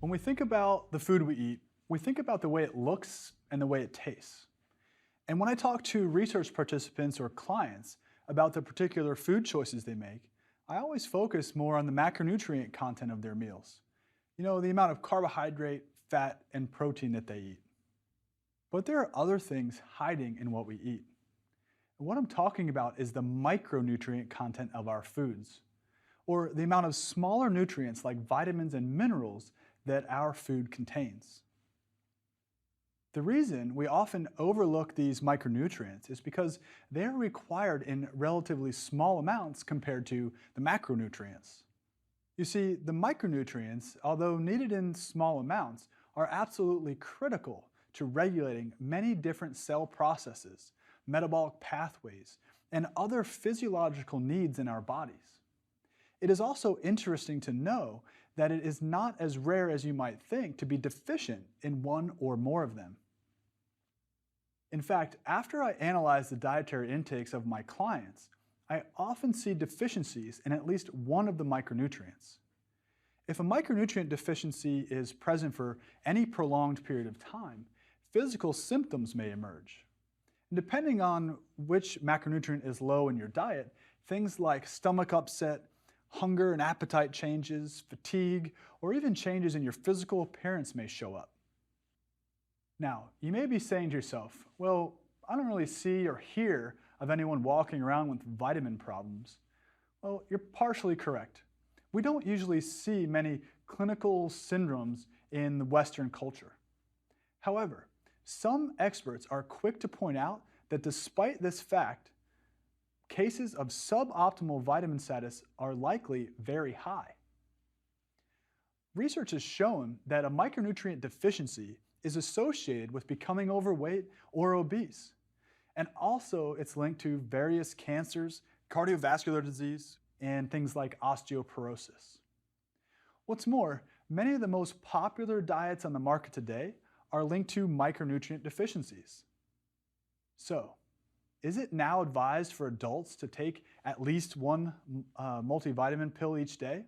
When we think about the food we eat, we think about the way it looks and the way it tastes. And when I talk to research participants or clients about the particular food choices they make, I always focus more on the macronutrient content of their meals. You know, the amount of carbohydrate, fat, and protein that they eat. But there are other things hiding in what we eat. And what I'm talking about is the micronutrient content of our foods, or the amount of smaller nutrients like vitamins and minerals that our food contains. The reason we often overlook these micronutrients is because they are required in relatively small amounts compared to the macronutrients. You see, the micronutrients, although needed in small amounts, are absolutely critical to regulating many different cell processes, metabolic pathways, and other physiological needs in our bodies. It is also interesting to know that it is not as rare as you might think to be deficient in one or more of them. In fact, after I analyze the dietary intakes of my clients, I often see deficiencies in at least one of the micronutrients. If a micronutrient deficiency is present for any prolonged period of time, physical symptoms may emerge. And depending on which macronutrient is low in your diet, things like stomach upset, hunger and appetite changes, fatigue, or even changes in your physical appearance may show up. Now, you may be saying to yourself, well, I don't really see or hear of anyone walking around with vitamin problems. Well, you're partially correct. We don't usually see many clinical syndromes in the Western culture. However, some experts are quick to point out that despite this fact, cases of suboptimal vitamin status are likely very high. Research has shown that a micronutrient deficiency is associated with becoming overweight or obese. And also it's linked to various cancers, cardiovascular disease, and things like osteoporosis. What's more, many of the most popular diets on the market today are linked to micronutrient deficiencies. So, is it now advised for adults to take at least one multivitamin pill each day?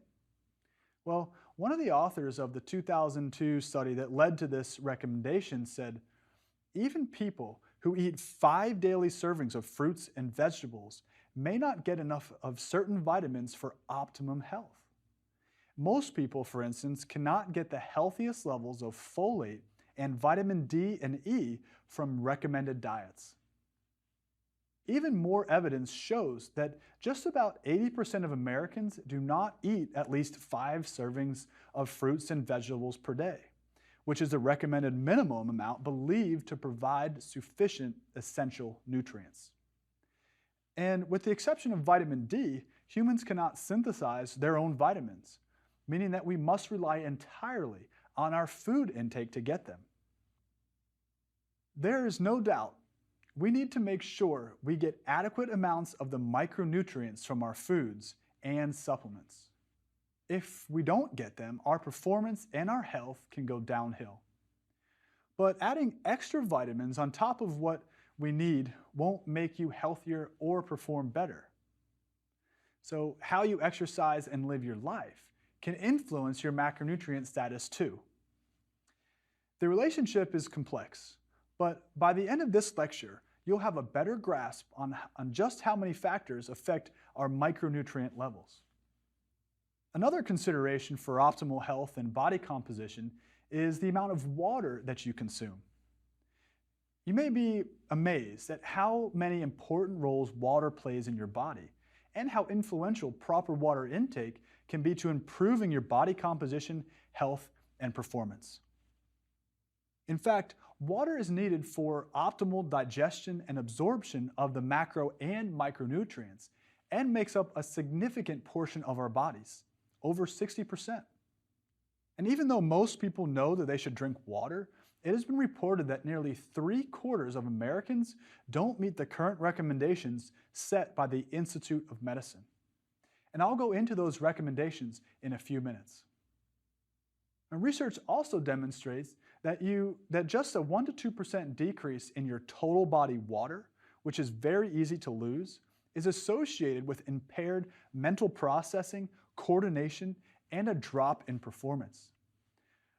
Well, one of the authors of the 2002 study that led to this recommendation said, even people who eat 5 daily servings of fruits and vegetables may not get enough of certain vitamins for optimum health. Most people, for instance, cannot get the healthiest levels of folate and vitamin D and E from recommended diets. Even more evidence shows that just about 80% of Americans do not eat at least 5 servings of fruits and vegetables per day, which is the recommended minimum amount believed to provide sufficient essential nutrients. And with the exception of vitamin D, humans cannot synthesize their own vitamins, meaning that we must rely entirely on our food intake to get them. There is no doubt we need to make sure we get adequate amounts of the micronutrients from our foods and supplements. If we don't get them, our performance and our health can go downhill. But adding extra vitamins on top of what we need won't make you healthier or perform better. So how you exercise and live your life can influence your macronutrient status too. The relationship is complex, but by the end of this lecture, you'll have a better grasp on just how many factors affect our micronutrient levels. Another consideration for optimal health and body composition is the amount of water that you consume. You may be amazed at how many important roles water plays in your body and how influential proper water intake can be to improving your body composition, health, and performance. In fact, water is needed for optimal digestion and absorption of the macro and micronutrients and makes up a significant portion of our bodies, over 60%. And even though most people know that they should drink water, it has been reported that nearly 3/4 of Americans don't meet the current recommendations set by the Institute of Medicine. And I'll go into those recommendations in a few minutes. And research also demonstrates that just a 1 to 2% decrease in your total body water, which is very easy to lose, is associated with impaired mental processing, coordination, and a drop in performance.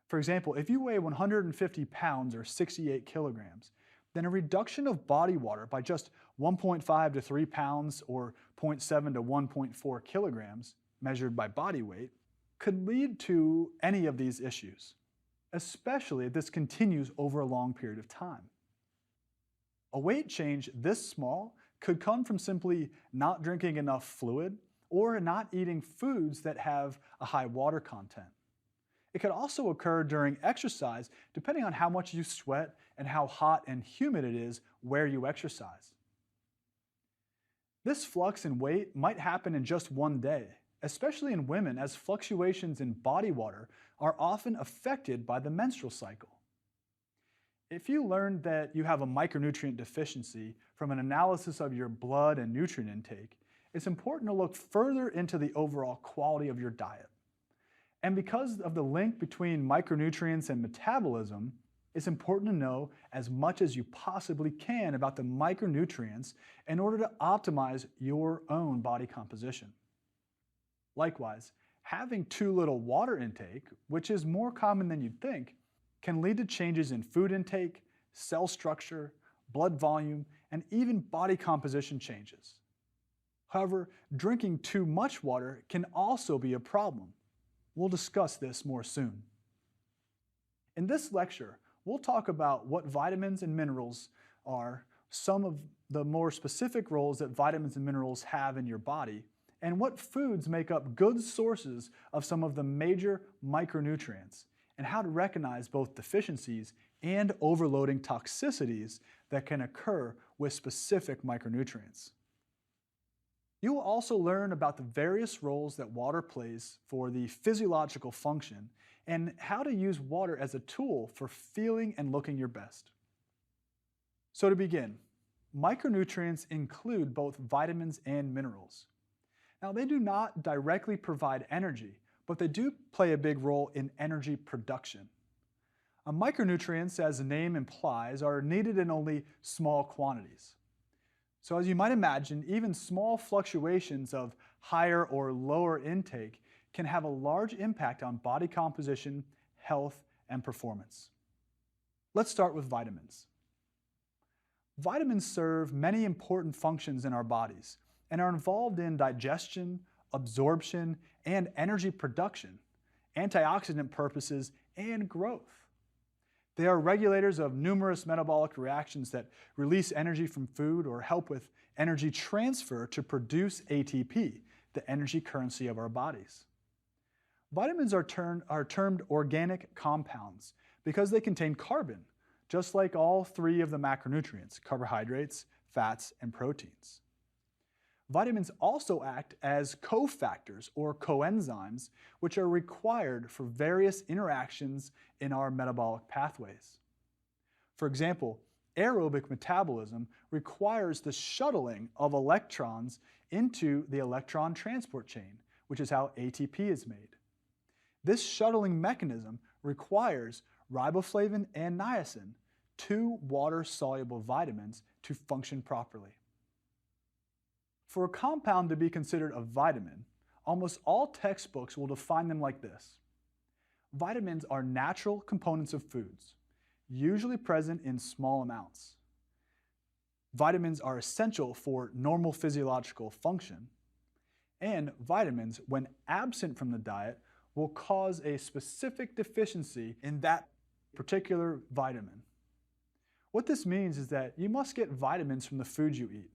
For example, if you weigh 150 pounds or 68 kilograms, then a reduction of body water by just 1.5 to 3 pounds or 0.7 to 1.4 kilograms, measured by body weight, could lead to any of these issues, especially if this continues over a long period of time. A weight change this small could come from simply not drinking enough fluid or not eating foods that have a high water content. It could also occur during exercise, depending on how much you sweat and how hot and humid it is where you exercise. This flux in weight might happen in just one day, especially in women, as fluctuations in body water are often affected by the menstrual cycle. If you learned that you have a micronutrient deficiency from an analysis of your blood and nutrient intake, it's important to look further into the overall quality of your diet. And because of the link between micronutrients and metabolism, it's important to know as much as you possibly can about the micronutrients in order to optimize your own body composition. Likewise, having too little water intake, which is more common than you'd think, can lead to changes in food intake, cell structure, blood volume, and even body composition changes. However, drinking too much water can also be a problem. We'll discuss this more soon. In this lecture, we'll talk about what vitamins and minerals are, some of the more specific roles that vitamins and minerals have in your body, and what foods make up good sources of some of the major micronutrients, and how to recognize both deficiencies and overloading toxicities that can occur with specific micronutrients. You will also learn about the various roles that water plays for the physiological function and how to use water as a tool for feeling and looking your best. So to begin, micronutrients include both vitamins and minerals. Now, they do not directly provide energy, but they do play a big role in energy production. Micronutrients, as the name implies, are needed in only small quantities. So as you might imagine, even small fluctuations of higher or lower intake can have a large impact on body composition, health, and performance. Let's start with vitamins. Vitamins serve many important functions in our bodies and are involved in digestion, absorption, and energy production, antioxidant purposes, and growth. They are regulators of numerous metabolic reactions that release energy from food or help with energy transfer to produce ATP, the energy currency of our bodies. Vitamins are termed organic compounds because they contain carbon, just like all three of the macronutrients: carbohydrates, fats, and proteins. Vitamins also act as cofactors or coenzymes, which are required for various interactions in our metabolic pathways. For example, aerobic metabolism requires the shuttling of electrons into the electron transport chain, which is how ATP is made. This shuttling mechanism requires riboflavin and niacin, two water-soluble vitamins, to function properly. For a compound to be considered a vitamin, almost all textbooks will define them like this. Vitamins are natural components of foods, usually present in small amounts. Vitamins are essential for normal physiological function, and vitamins, when absent from the diet, will cause a specific deficiency in that particular vitamin. What this means is that you must get vitamins from the foods you eat.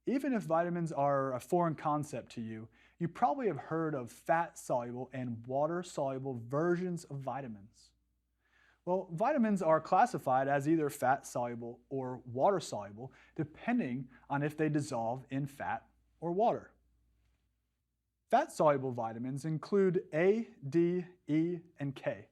Even if vitamins are a foreign concept to you, you probably have heard of fat-soluble and water-soluble versions of vitamins. Well, vitamins are classified as either fat-soluble or water-soluble, depending on if they dissolve in fat or water. Fat-soluble vitamins include A, D, E, and K.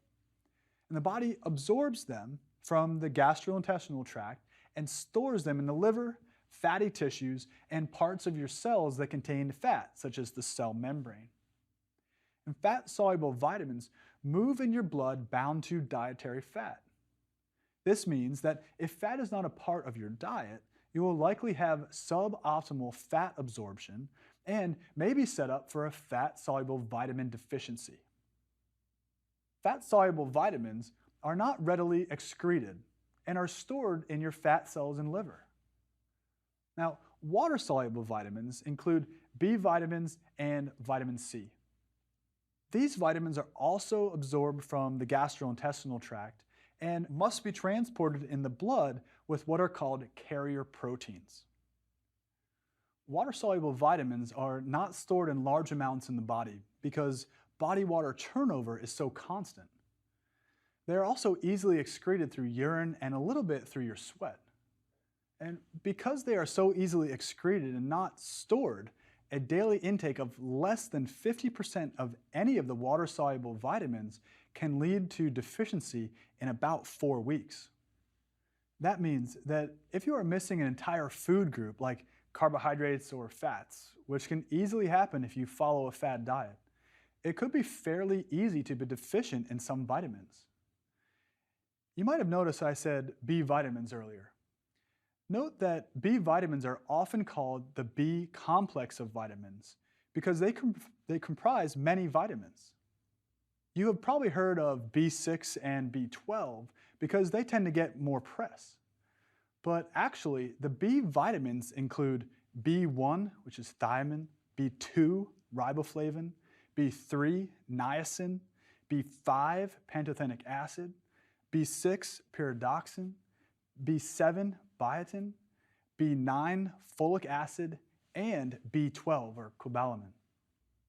And the body absorbs them from the gastrointestinal tract and stores them in the liver, fatty tissues, and parts of your cells that contain fat, such as the cell membrane. And fat-soluble vitamins move in your blood bound to dietary fat. This means that if fat is not a part of your diet, you will likely have suboptimal fat absorption and may be set up for a fat-soluble vitamin deficiency. Fat-soluble vitamins are not readily excreted and are stored in your fat cells and liver. Now, water-soluble vitamins include B vitamins and vitamin C. These vitamins are also absorbed from the gastrointestinal tract and must be transported in the blood with what are called carrier proteins. Water-soluble vitamins are not stored in large amounts in the body because body water turnover is so constant. They are also easily excreted through urine and a little bit through your sweat. And because they are so easily excreted and not stored, a daily intake of less than 50% of any of the water-soluble vitamins can lead to deficiency in about 4 weeks. That means that if you are missing an entire food group like carbohydrates or fats, which can easily happen if you follow a fad diet, it could be fairly easy to be deficient in some vitamins. You might have noticed I said B vitamins earlier. Note that B vitamins are often called the B complex of vitamins because they comprise many vitamins. You have probably heard of B6 and B12 because they tend to get more press. But actually, the B vitamins include B1, which is thiamine, B2, riboflavin, B3, niacin, B5, pantothenic acid, B6, pyridoxine, B7, biotin, B9, folic acid, and B12, or cobalamin.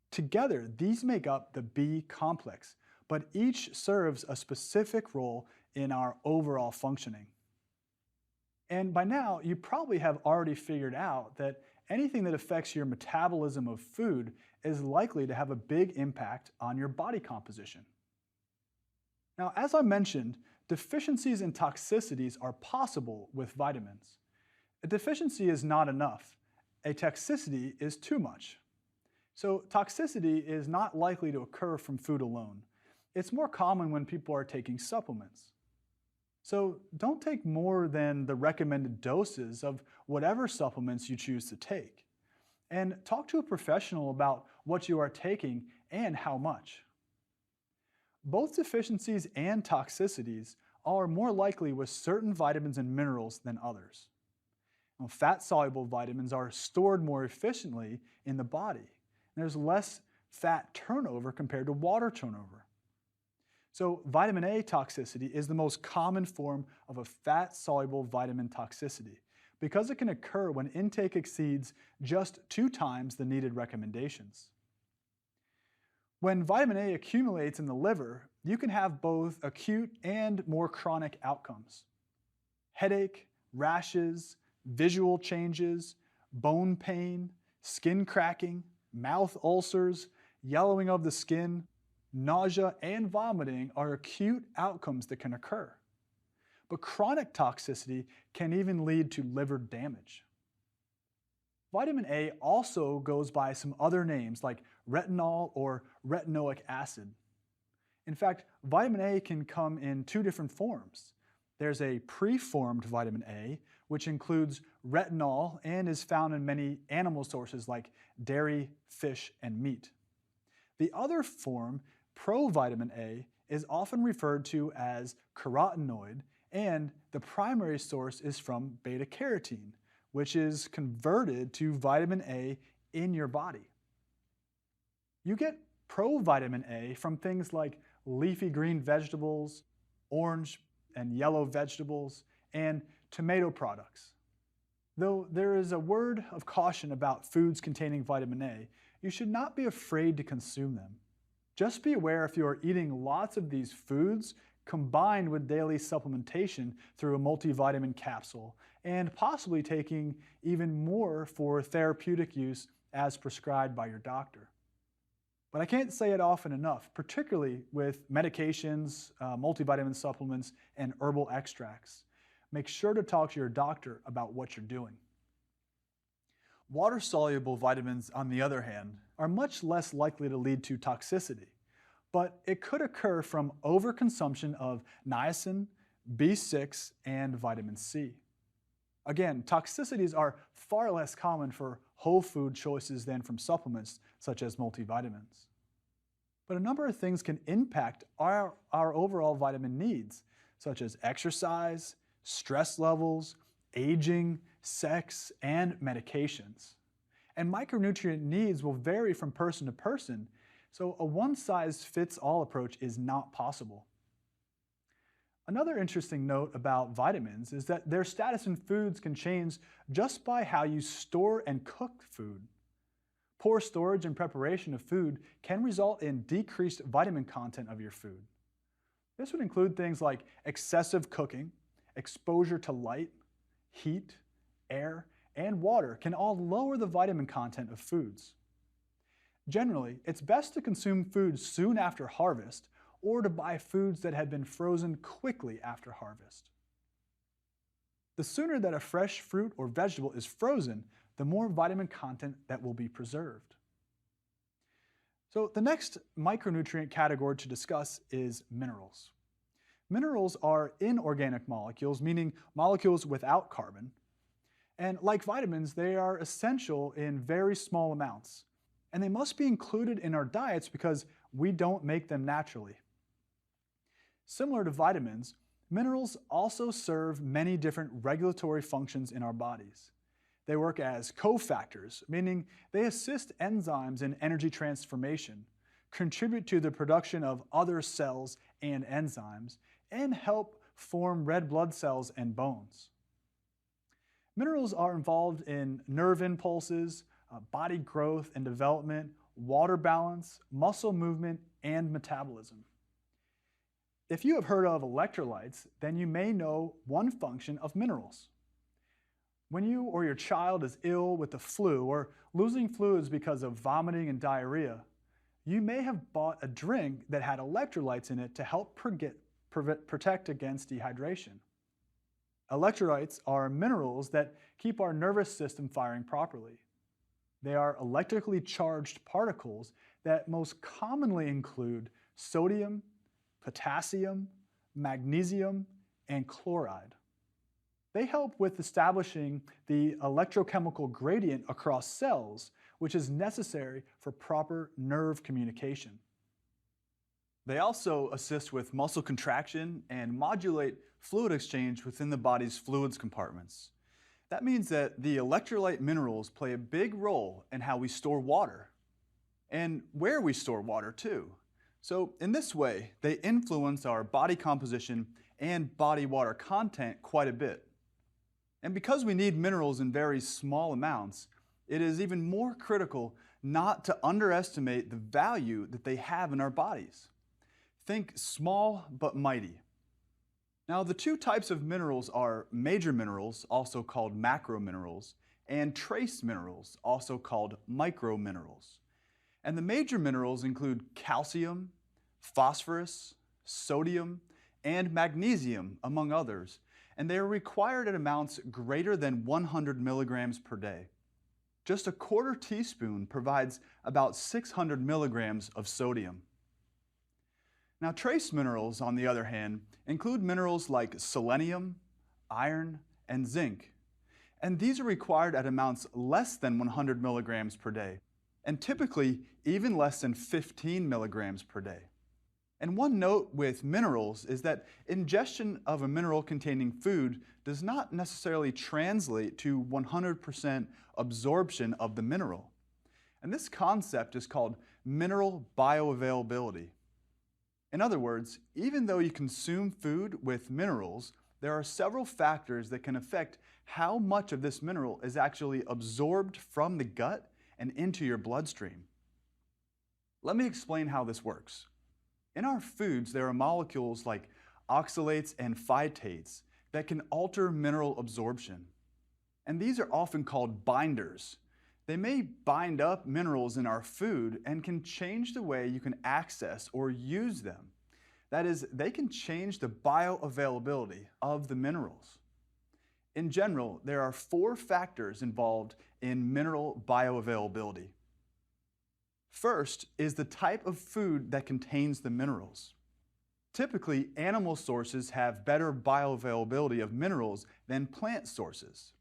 Together, these make up the B complex, but each serves a specific role in our overall functioning. And by now, you probably have already figured out that anything that affects your metabolism of food is likely to have a big impact on your body composition. Now, as I mentioned, deficiencies and toxicities are possible with vitamins. A deficiency is not enough. A toxicity is too much. So toxicity is not likely to occur from food alone. It's more common when people are taking supplements. So don't take more than the recommended doses of whatever supplements you choose to take. And talk to a professional about what you are taking and how much. Both deficiencies and toxicities are more likely with certain vitamins and minerals than others. Now, fat-soluble vitamins are stored more efficiently in the body. There's less fat turnover compared to water turnover. So vitamin A toxicity is the most common form of a fat-soluble vitamin toxicity because it can occur when intake exceeds just 2 times the needed recommendations. When vitamin A accumulates in the liver, you can have both acute and more chronic outcomes. Headache, rashes, visual changes, bone pain, skin cracking, mouth ulcers, yellowing of the skin, nausea, and vomiting are acute outcomes that can occur. But chronic toxicity can even lead to liver damage. Vitamin A also goes by some other names like retinol or retinoic acid. In fact, vitamin A can come in 2 different forms. There's a preformed vitamin A, which includes retinol and is found in many animal sources like dairy, fish, and meat. The other form, provitamin A, is often referred to as carotenoid, and the primary source is from beta-carotene, which is converted to vitamin A in your body. You get provitamin A from things like leafy green vegetables, orange and yellow vegetables, and tomato products. Though there is a word of caution about foods containing vitamin A, you should not be afraid to consume them. Just be aware if you are eating lots of these foods combined with daily supplementation through a multivitamin capsule and possibly taking even more for therapeutic use as prescribed by your doctor. But I can't say it often enough, particularly with medications, multivitamin supplements, and herbal extracts. Make sure to talk to your doctor about what you're doing. Water-soluble vitamins, on the other hand, are much less likely to lead to toxicity, but it could occur from overconsumption of niacin, B6, and vitamin C. Again, toxicities are far less common for whole food choices than from supplements such as multivitamins. But a number of things can impact our overall vitamin needs, such as exercise, stress levels, aging, sex, and medications. And micronutrient needs will vary from person to person, so a one-size-fits-all approach is not possible. Another interesting note about vitamins is that their status in foods can change just by how you store and cook food. Poor storage and preparation of food can result in decreased vitamin content of your food. This would include things like excessive cooking, exposure to light, heat, air, and water can all lower the vitamin content of foods. Generally, it's best to consume foods soon after harvest or to buy foods that have been frozen quickly after harvest. The sooner that a fresh fruit or vegetable is frozen, the more vitamin content that will be preserved. So the next micronutrient category to discuss is minerals. Minerals are inorganic molecules, meaning molecules without carbon. And like vitamins, they are essential in very small amounts. And they must be included in our diets because we don't make them naturally. Similar to vitamins, minerals also serve many different regulatory functions in our bodies. They work as cofactors, meaning they assist enzymes in energy transformation, contribute to the production of other cells and enzymes, and help form red blood cells and bones. Minerals are involved in nerve impulses, body growth and development, water balance, muscle movement, and metabolism. If you have heard of electrolytes, then you may know one function of minerals. When you or your child is ill with the flu or losing fluids because of vomiting and diarrhea, you may have bought a drink that had electrolytes in it to help protect against dehydration. Electrolytes are minerals that keep our nervous system firing properly. They are electrically charged particles that most commonly include sodium, potassium, magnesium, and chloride. They help with establishing the electrochemical gradient across cells, which is necessary for proper nerve communication. They also assist with muscle contraction and modulate fluid exchange within the body's fluids compartments. That means that the electrolyte minerals play a big role in how we store water and where we store water too. So in this way, they influence our body composition and body water content quite a bit. And because we need minerals in very small amounts, it is even more critical not to underestimate the value that they have in our bodies. Think small but mighty. Now, the two types of minerals are major minerals, also called macrominerals, and trace minerals, also called microminerals. And the major minerals include calcium, phosphorus, sodium, and magnesium, among others, and they are required at amounts greater than 100 milligrams per day. Just a quarter teaspoon provides about 600 milligrams of sodium. Now, trace minerals, on the other hand, include minerals like selenium, iron, and zinc. And these are required at amounts less than 100 milligrams per day, and typically even less than 15 milligrams per day. And one note with minerals is that ingestion of a mineral-containing food does not necessarily translate to 100% absorption of the mineral. And this concept is called mineral bioavailability. In other words, even though you consume food with minerals, there are several factors that can affect how much of this mineral is actually absorbed from the gut and into your bloodstream. Let me explain how this works. In our foods, there are molecules like oxalates and phytates that can alter mineral absorption. And these are often called binders. They may bind up minerals in our food and can change the way you can access or use them. That is, they can change the bioavailability of the minerals. In general, there are 4 factors involved in mineral bioavailability. First is the type of food that contains the minerals. Typically, animal sources have better bioavailability of minerals than plant sources.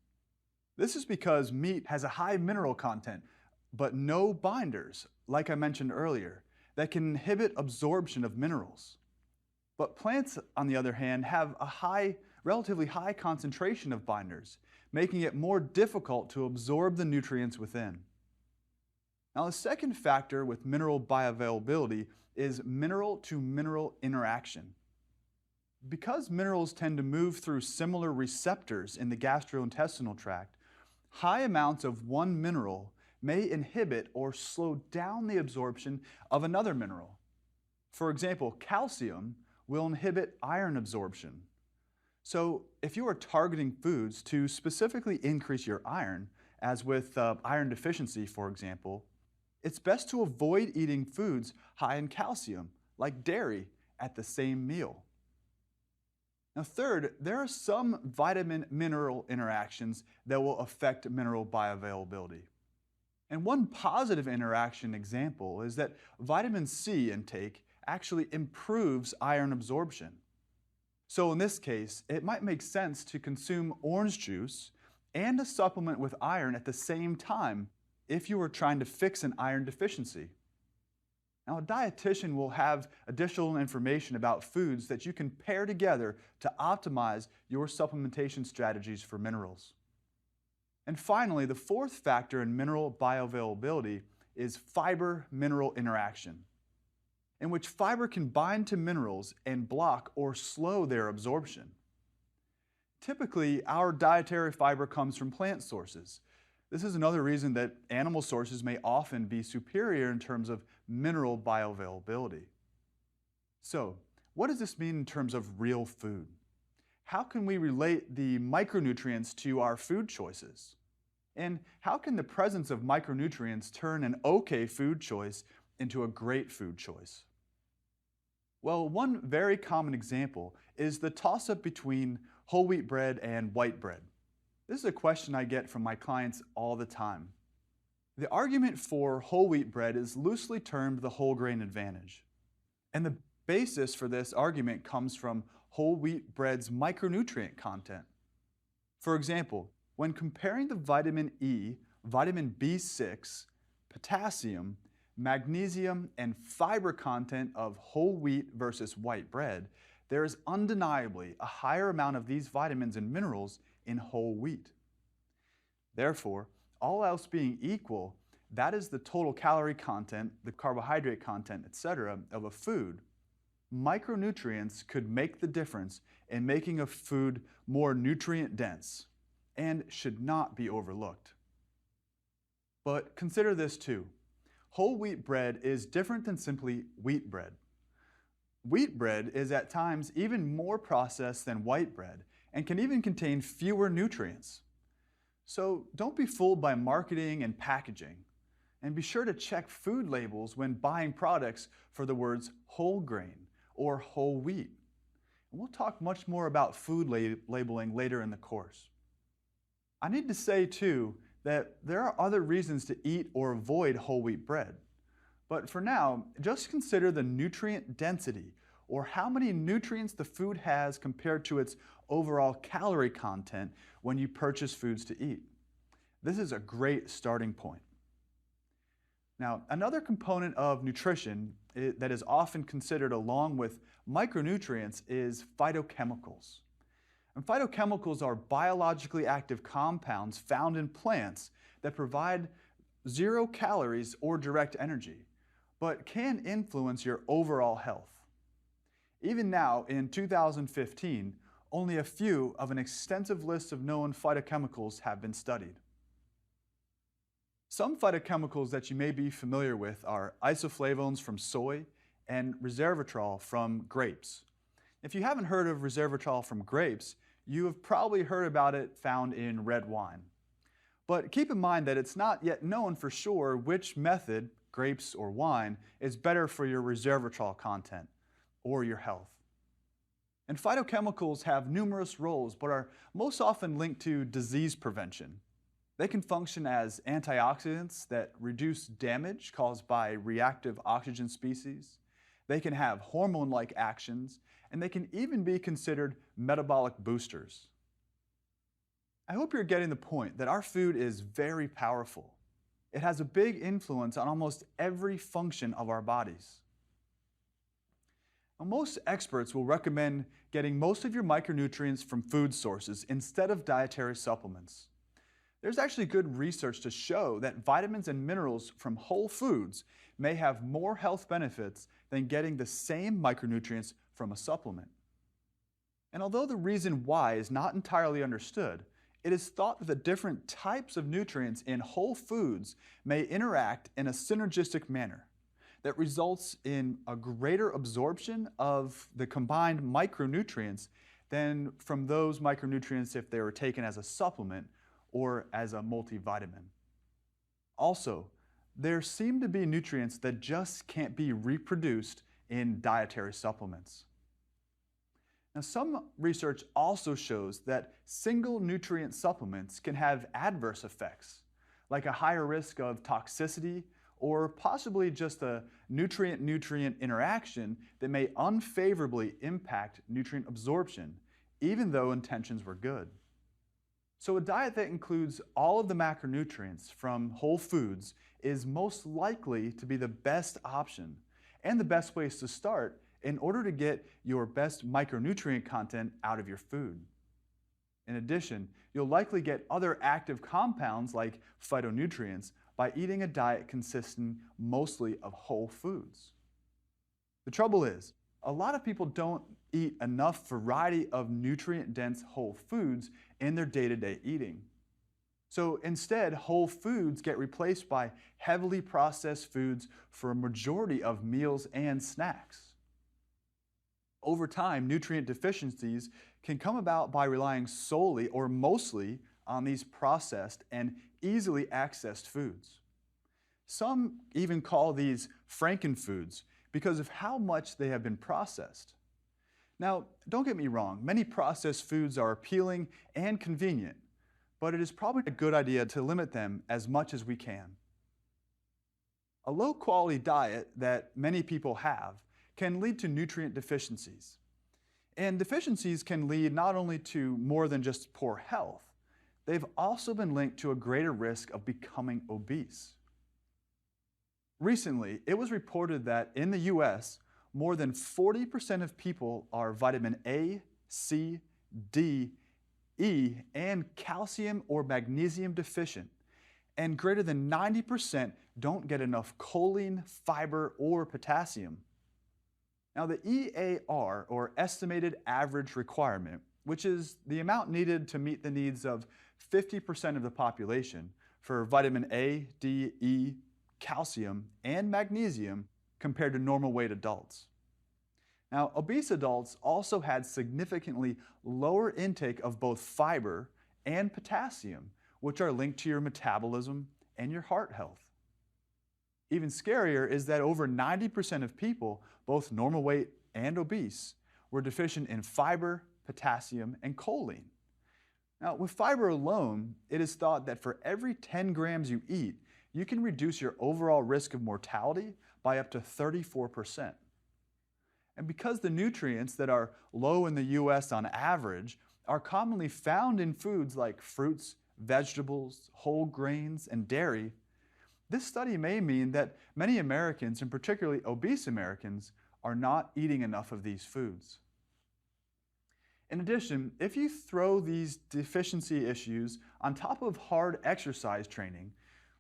This is because meat has a high mineral content, but no binders, like I mentioned earlier, that can inhibit absorption of minerals. But plants, on the other hand, have a relatively high concentration of binders, making it more difficult to absorb the nutrients within. Now, the second factor with mineral bioavailability is mineral-to-mineral interaction. Because minerals tend to move through similar receptors in the gastrointestinal tract, high amounts of one mineral may inhibit or slow down the absorption of another mineral. For example, calcium will inhibit iron absorption. So if you are targeting foods to specifically increase your iron, as with iron deficiency, for example, it's best to avoid eating foods high in calcium, like dairy, at the same meal. Now third, there are some vitamin-mineral interactions that will affect mineral bioavailability. And one positive interaction example is that vitamin C intake actually improves iron absorption. So in this case, it might make sense to consume orange juice and a supplement with iron at the same time if you are trying to fix an iron deficiency. Now, a dietitian will have additional information about foods that you can pair together to optimize your supplementation strategies for minerals. And finally, the fourth factor in mineral bioavailability is fiber-mineral interaction, in which fiber can bind to minerals and block or slow their absorption. Typically, our dietary fiber comes from plant sources. This is another reason that animal sources may often be superior in terms of mineral bioavailability. So, what does this mean in terms of real food? How can we relate the micronutrients to our food choices? And how can the presence of micronutrients turn an okay food choice into a great food choice? Well, one very common example is the toss-up between whole wheat bread and white bread. This is a question I get from my clients all the time. The argument for whole wheat bread is loosely termed the whole grain advantage. And the basis for this argument comes from whole wheat bread's micronutrient content. For example, when comparing the vitamin E, vitamin B6, potassium, magnesium, and fiber content of whole wheat versus white bread, there is undeniably a higher amount of these vitamins and minerals in whole wheat. Therefore, all else being equal, that is the total calorie content, the carbohydrate content, etc. of a food. Micronutrients could make the difference in making a food more nutrient dense and should not be overlooked. But consider this too. Whole wheat bread is different than simply wheat bread. Wheat bread is at times even more processed than white bread and can even contain fewer nutrients. So don't be fooled by marketing and packaging, and be sure to check food labels when buying products for the words whole grain or whole wheat. And we'll talk much more about food labeling later in the course. I need to say too that there are other reasons to eat or avoid whole wheat bread. But for now, just consider the nutrient density, or how many nutrients the food has compared to its overall calorie content when you purchase foods to eat. This is a great starting point. Now, another component of nutrition that is often considered along with micronutrients is phytochemicals. And phytochemicals are biologically active compounds found in plants that provide 0 calories or direct energy, but can influence your overall health. Even now, in 2015, only a few of an extensive list of known phytochemicals have been studied. Some phytochemicals that you may be familiar with are isoflavones from soy and resveratrol from grapes. If you haven't heard of resveratrol from grapes, you have probably heard about it found in red wine. But keep in mind that it's not yet known for sure which method, grapes or wine, is better for your resveratrol content or your health. And phytochemicals have numerous roles, but are most often linked to disease prevention. They can function as antioxidants that reduce damage caused by reactive oxygen species. They can have hormone-like actions, and they can even be considered metabolic boosters. I hope you're getting the point that our food is very powerful. It has a big influence on almost every function of our bodies. Now, most experts will recommend getting most of your micronutrients from food sources instead of dietary supplements. There's actually good research to show that vitamins and minerals from whole foods may have more health benefits than getting the same micronutrients from a supplement. And although the reason why is not entirely understood, it is thought that the different types of nutrients in whole foods may interact in a synergistic manner that results in a greater absorption of the combined micronutrients than from those micronutrients if they were taken as a supplement or as a multivitamin. Also, there seem to be nutrients that just can't be reproduced in dietary supplements. Now, some research also shows that single nutrient supplements can have adverse effects, like a higher risk of toxicity or possibly just a nutrient-nutrient interaction that may unfavorably impact nutrient absorption, even though intentions were good. So a diet that includes all of the macronutrients from whole foods is most likely to be the best option and the best place to start in order to get your best micronutrient content out of your food. In addition, you'll likely get other active compounds like phytonutrients by eating a diet consisting mostly of whole foods. The trouble is, a lot of people don't eat enough variety of nutrient-dense whole foods in their day-to-day eating. So instead, whole foods get replaced by heavily processed foods for a majority of meals and snacks. Over time, nutrient deficiencies can come about by relying solely or mostly on these processed and easily accessed foods. Some even call these frankenfoods because of how much they have been processed. Now, don't get me wrong, many processed foods are appealing and convenient, but it is probably a good idea to limit them as much as we can. A low-quality diet that many people have can lead to nutrient deficiencies. And deficiencies can lead not only to more than just poor health, they've also been linked to a greater risk of becoming obese. Recently, it was reported that in the US, more than 40% of people are vitamin A, C, D, E, and calcium or magnesium deficient, and greater than 90% don't get enough choline, fiber, or potassium. Now, the EAR, or Estimated Average Requirement, which is the amount needed to meet the needs of 50% of the population for vitamin A, D, E, calcium, and magnesium compared to normal weight adults. Now, obese adults also had significantly lower intake of both fiber and potassium, which are linked to your metabolism and your heart health. Even scarier is that over 90% of people, both normal weight and obese, were deficient in fiber, potassium, and choline. Now, with fiber alone, it is thought that for every 10 grams you eat, you can reduce your overall risk of mortality by up to 34%. And because the nutrients that are low in the US on average are commonly found in foods like fruits, vegetables, whole grains, and dairy, this study may mean that many Americans, and particularly obese Americans, are not eating enough of these foods. In addition, if you throw these deficiency issues on top of hard exercise training,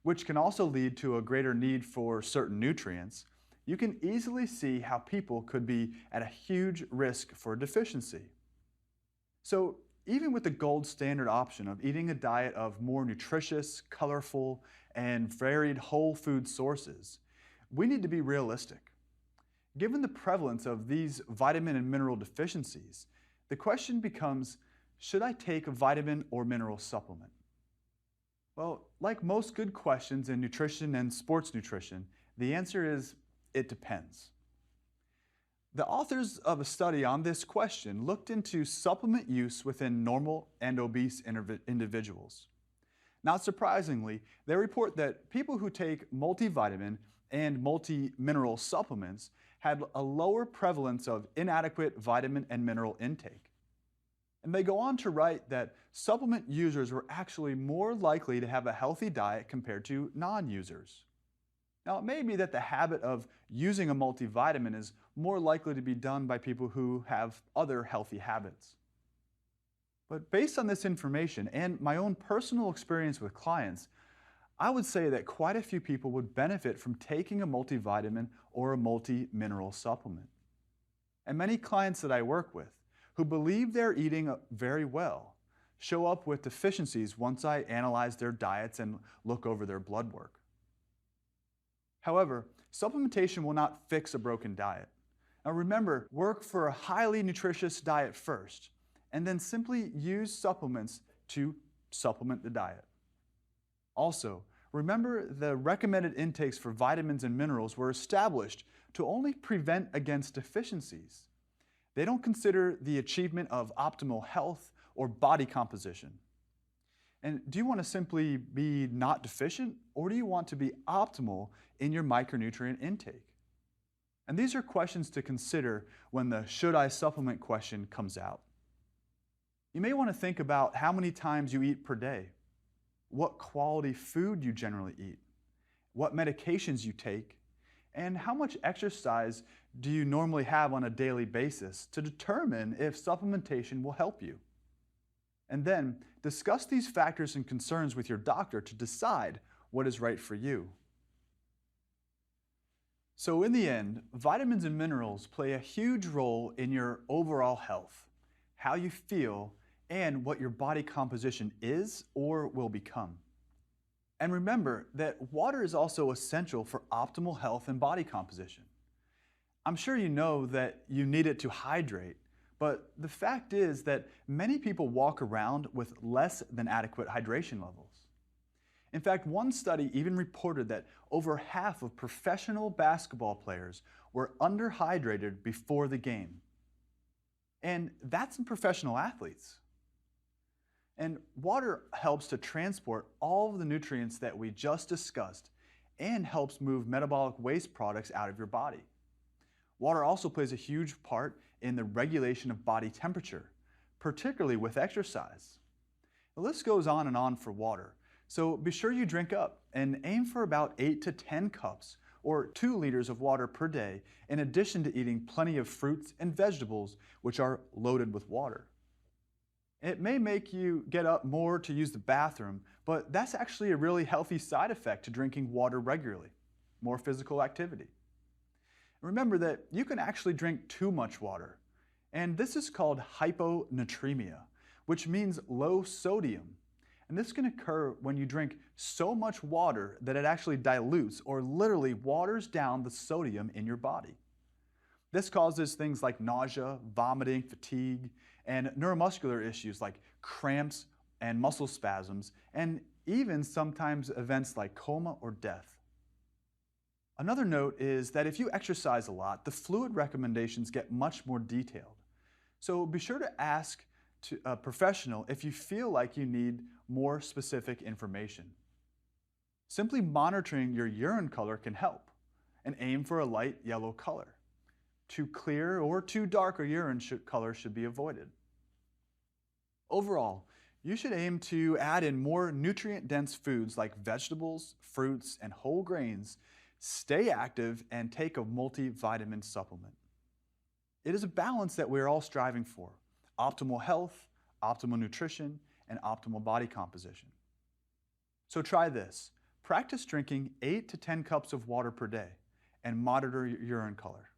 which can also lead to a greater need for certain nutrients, you can easily see how people could be at a huge risk for deficiency. So, even with the gold standard option of eating a diet of more nutritious, colorful, and varied whole food sources, we need to be realistic. Given the prevalence of these vitamin and mineral deficiencies, the question becomes, should I take a vitamin or mineral supplement? Well, like most good questions in nutrition and sports nutrition, the answer is, it depends. The authors of a study on this question looked into supplement use within normal and obese individuals. Not surprisingly, they report that people who take multivitamin and multi-mineral supplements had a lower prevalence of inadequate vitamin and mineral intake. And they go on to write that supplement users were actually more likely to have a healthy diet compared to non-users. Now, it may be that the habit of using a multivitamin is more likely to be done by people who have other healthy habits. But based on this information and my own personal experience with clients, I would say that quite a few people would benefit from taking a multivitamin or a multi-mineral supplement. And many clients that I work with who believe they're eating very well show up with deficiencies once I analyze their diets and look over their blood work. However, supplementation will not fix a broken diet. Now remember, work for a highly nutritious diet first, and then simply use supplements to supplement the diet. Also, remember the recommended intakes for vitamins and minerals were established to only prevent against deficiencies. They don't consider the achievement of optimal health or body composition. And do you want to simply be not deficient, or do you want to be optimal in your micronutrient intake? And these are questions to consider when the should I supplement question comes out. You may want to think about how many times you eat per day, what quality food you generally eat, what medications you take, and how much exercise do you normally have on a daily basis to determine if supplementation will help you. And then discuss these factors and concerns with your doctor to decide what is right for you. So in the end, vitamins and minerals play a huge role in your overall health, how you feel, and what your body composition is or will become. And remember that water is also essential for optimal health and body composition. I'm sure you know that you need it to hydrate, but the fact is that many people walk around with less than adequate hydration levels. In fact, one study even reported that over half of professional basketball players were underhydrated before the game. And that's in professional athletes. And water helps to transport all of the nutrients that we just discussed and helps move metabolic waste products out of your body. Water also plays a huge part in the regulation of body temperature, particularly with exercise. The list goes on and on for water, so be sure you drink up and aim for about 8 to 10 cups or 2 liters of water per day, in addition to eating plenty of fruits and vegetables which are loaded with water. It may make you get up more to use the bathroom, but that's actually a really healthy side effect to drinking water regularly, more physical activity. Remember that you can actually drink too much water, and this is called hyponatremia, which means low sodium. And this can occur when you drink so much water that it actually dilutes or literally waters down the sodium in your body. This causes things like nausea, vomiting, fatigue, and neuromuscular issues like cramps and muscle spasms, and even sometimes events like coma or death. Another note is that if you exercise a lot, the fluid recommendations get much more detailed. So be sure to ask a professional if you feel like you need more specific information. Simply monitoring your urine color can help, and aim for a light yellow color. Too clear or too dark a urine color should be avoided. Overall, you should aim to add in more nutrient-dense foods like vegetables, fruits, and whole grains, stay active, and take a multivitamin supplement. It is a balance that we're all striving for: optimal health, optimal nutrition, and optimal body composition. So try this. Practice drinking 8 to 10 cups of water per day and monitor your urine color.